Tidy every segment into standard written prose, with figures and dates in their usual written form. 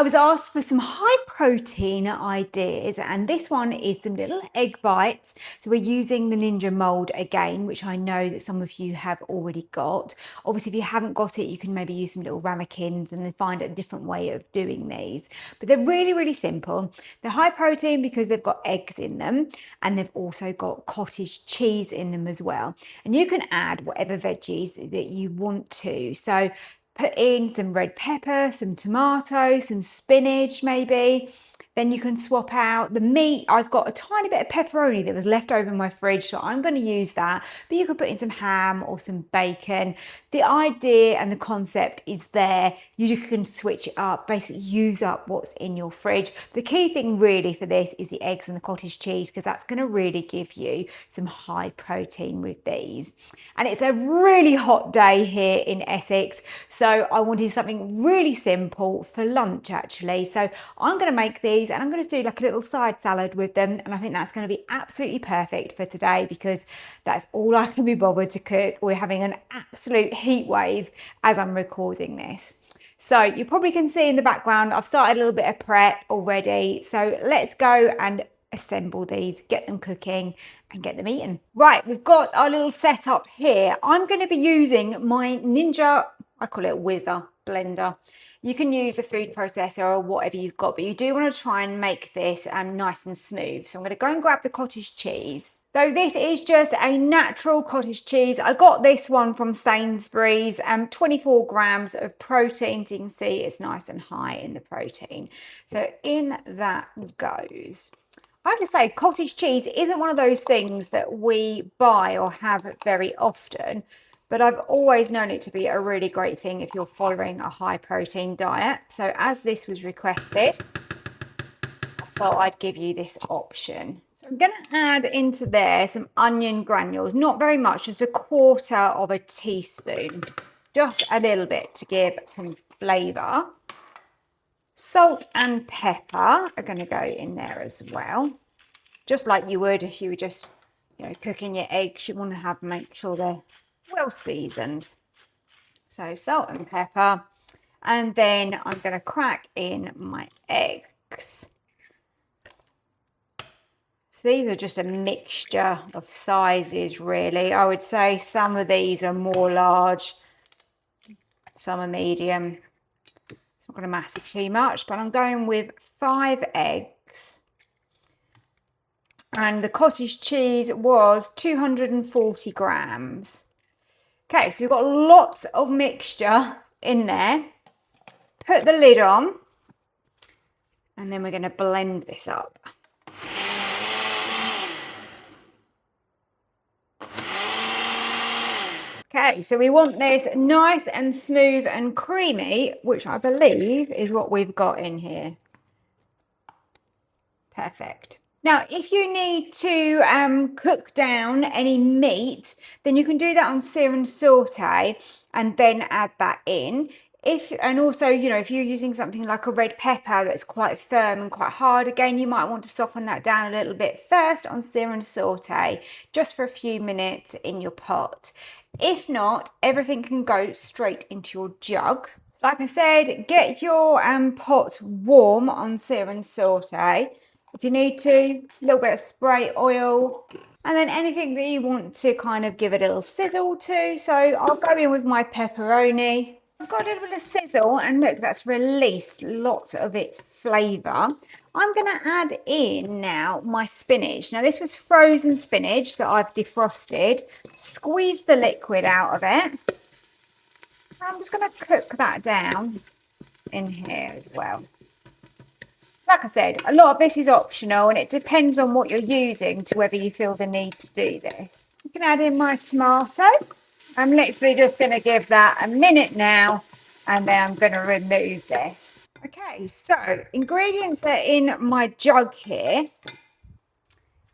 I was asked for some high protein ideas, and this one is some little egg bites. So we're using the Ninja mold again, which I know that some of you have already got. Obviously, if you haven't got it, you can maybe use some little ramekins and then find a different way of doing these. But they're really, really simple. They're high protein because they've got eggs in them, and they've also got cottage cheese in them as well. And you can add whatever veggies that you want to. So put in some red pepper, some tomato, some spinach maybe. Then you can swap out the meat. I've got a tiny bit of pepperoni that was left over in my fridge, so I'm going to use that. But you could put in some ham or some bacon. The idea and the concept is there. You can switch it up, basically use up what's in your fridge. The key thing really for this is the eggs and the cottage cheese, because that's going to really give you some high protein with these. And it's a really hot day here in Essex, so I wanted something really simple for lunch actually. So I'm going to make these, and I'm going to do like a little side salad with them, and I think that's going to be absolutely perfect for today because that's all I can be bothered to cook. We're having an absolute heat wave as I'm recording this. So you probably can see in the background I've started a little bit of prep already, so let's go and assemble these, get them cooking and get them eaten. Right, we've got our little setup here. I'm going to be using my Ninja, I call it whizzer blender. You can use a food processor or whatever you've got, but you do want to try and make this nice and smooth. So I'm going to go and grab the cottage cheese. So this is just a natural cottage cheese. I got this one from Sainsbury's, 24 grams of protein. So you can see it's nice and high in the protein. So in that goes. I have to say, cottage cheese isn't one of those things that we buy or have very often, but I've always known it to be a really great thing if you're following a high protein diet. So as this was requested, I thought I'd give you this option. So I'm going to add into there some onion granules, not very much, just 1/4 of a teaspoon, just a little bit to give some flavour. Salt and pepper are going to go in there as well, just like you would if you were just, cooking your eggs. You want to make sure they're well seasoned. So salt and pepper, and then I'm going to crack in my eggs. So these are just a mixture of sizes really. I would say some of these are more large, some are medium. It's not going to matter too much, but I'm going with 5 eggs. And the cottage cheese was 240 grams. Okay, so we've got lots of mixture in there. Put the lid on, and then we're going to blend this up. Okay, so we want this nice and smooth and creamy, which I believe is what we've got in here. Perfect. Now, if you need to cook down any meat, then you can do that on sear and saute and then add that in. And also, if you're using something like a red pepper that's quite firm and quite hard, again, you might want to soften that down a little bit first on sear and saute, just for a few minutes in your pot. If not, everything can go straight into your jug. So like I said, get your pot warm on sear and saute. If you need to, a little bit of spray oil, and then anything that you want to kind of give a little sizzle to. So I'll go in with my pepperoni. I've got a little bit of sizzle, and look, that's released lots of its flavour. I'm going to add in now my spinach. Now this was frozen spinach that I've defrosted. Squeeze the liquid out of it. I'm just going to cook that down in here as well. Like I said, a lot of this is optional, and it depends on what you're using to whether you feel the need to do this. You can add in my tomato. I'm literally just going to give that a minute now, and then I'm going to remove this. Okay, so ingredients are in my jug here.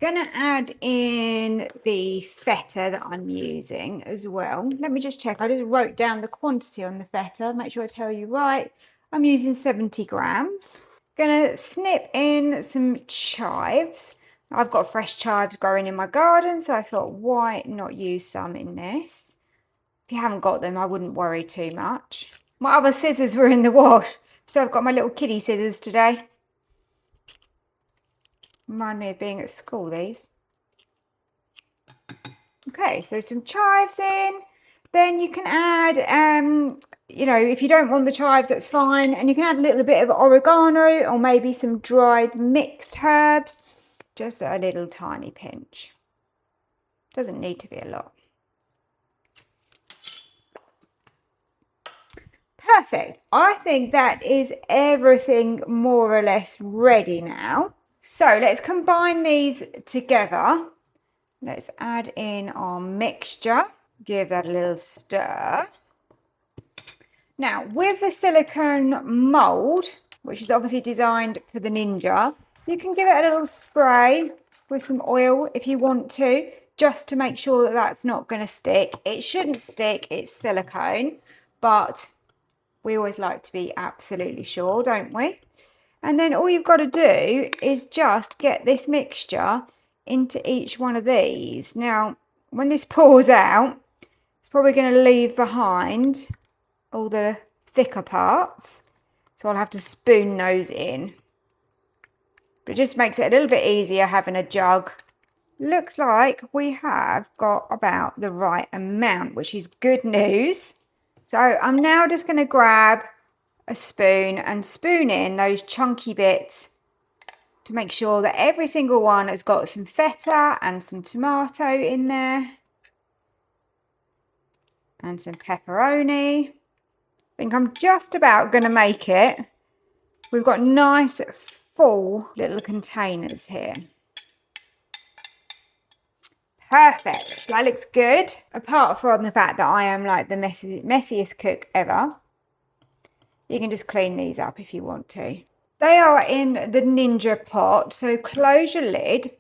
Going to add in the feta that I'm using as well. Let me just check. I just wrote down the quantity on the feta. Make sure I tell you right. I'm using 70 grams. Going to snip in some chives. I've got fresh chives growing in my garden, so I thought, why not use some in this? If you haven't got them, I wouldn't worry too much. My other scissors were in the wash, So I've got my little kiddie scissors today. Remind me of being at school, these. Okay, so some chives in. Then you can add, you know, if you don't want the chives, that's fine. And you can add a little bit of oregano or maybe some dried mixed herbs. Just a little tiny pinch. Doesn't need to be a lot. Perfect. I think that is everything more or less ready now. So let's combine these together. Let's add in our mixture. Give that a little stir. Now, with the silicone mould, which is obviously designed for the Ninja, you can give it a little spray with some oil if you want to, just to make sure that that's not going to stick. It shouldn't stick, it's silicone, but we always like to be absolutely sure, don't we? And then all you've got to do is just get this mixture into each one of these. Now, when this pours out, it's probably going to leave behind all the thicker parts, so I'll have to spoon those in. But it just makes it a little bit easier having a jug. Looks like we have got about the right amount, which is good news. So I'm now just going to grab a spoon and spoon in those chunky bits to make sure that every single one has got some feta and some tomato in there. And some pepperoni. I think I'm just about going to make it. We've got nice full little containers here. Perfect. That looks good. Apart from the fact that I am like the messiest cook ever. You can just clean these up if you want to. They are in the Ninja pot, so close your lid.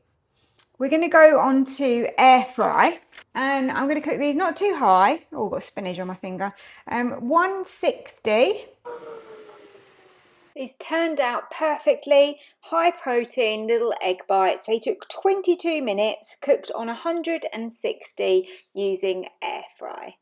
We're going to go on to air fry. And I'm going to cook these not too high. Oh, I've got spinach on my finger. 160. These turned out perfectly. High protein little egg bites. They took 22 minutes, cooked on 160 using air fry.